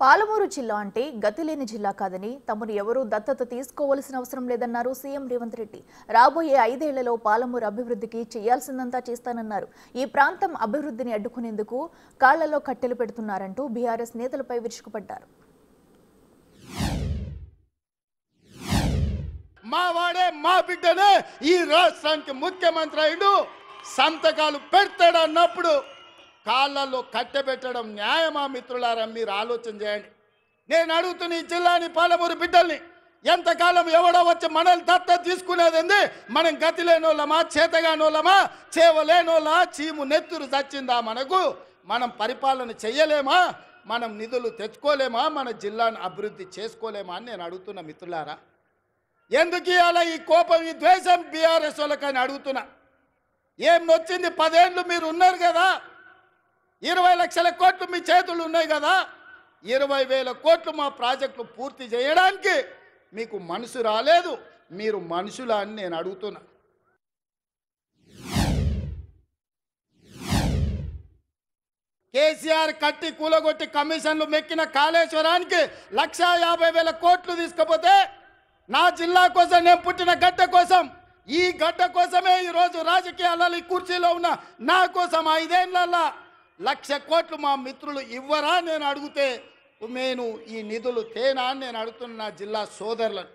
పాలమూరు జిల్లా అంటే గతిలేని జిల్లా కాదని తమను ఎవరూ దత్తత తీసుకోవాల్సిన అవసరం లేదన్నారు సీఎం రేవంత్ రెడ్డి. రాబోయే 5 ఏళ్లలో పాలమూరు అభివృద్ధికి చేయాల్సిందంతా చేస్తానన్నారు. ఈ ప్రాంతం అభివృద్ధిని అడ్డుకునేందుకు కాళ్లలో కట్టెలు పెడుతున్నారంటూ బీఆర్ఎస్ నేతలపై విరుచుకుపడ్డారు. మా వాడే మా బిడ్డనే ఈ రాష్ట్రానికి ముఖ్యమంత్రి అయ్యిండు, సంతకాలు పెడతాడన్నప్పుడు కాళ్ళల్లో కట్టెబెట్టడం న్యాయమా? మిత్రులారా, మీరు ఆలోచన చేయండి. నేను అడుగుతున్న ఈ జిల్లాని, పాలమూరు బిడ్డల్ని, ఎంతకాలం ఎవడో వచ్చి మనల్ని దత్త తీసుకునేది? మనం గతి లేనోళ్ళమా, చేతగానోళ్ళమా, చేవలేనోళ్ళ చీము నెత్తురు చచ్చిందా మనకు? మనం పరిపాలన చెయ్యలేమా? మనం నిధులు తెచ్చుకోలేమా? మన జిల్లాను అభివృద్ధి చేసుకోలేమా అని నేను అడుగుతున్న మిత్రులారా. ఎందుకు అలా ఈ కోపం, ఈ ద్వేషం బీఆర్ఎస్ వాళ్ళకని అడుగుతున్నా. ఏం నొచ్చింది? 10 ఏళ్ళు మీరు ఉన్నారు కదా, 20 లక్షల కోట్లు మీ చేతులు ఉన్నాయి కదా, 20,000 కోట్లు మా ప్రాజెక్టులు పూర్తి చేయడానికి మీకు మనసు రాలేదు. మీరు మనుషులా అని నేను అడుగుతున్నా. కేసీఆర్ కట్టి కూలగొట్టి కమిషన్లు మెక్కిన కాళేశ్వరానికి 1,50,000 కోట్లు తీసుకపోతే, నా జిల్లా కోసం, నేను పుట్టిన గడ్డ కోసం, ఈ గడ్డ కోసమే ఈరోజు రాజకీయాలలో ఈ కుర్చీలో ఉన్న నా కోసం 5 ఏళ్లలో 1,00,000 కోట్లు మా మిత్రులు ఇవ్వరా నేను అడిగితే, నేను ఈ నిధులు తేనా అని నేను అడుగుతున్న నా జిల్లా సోదరులను.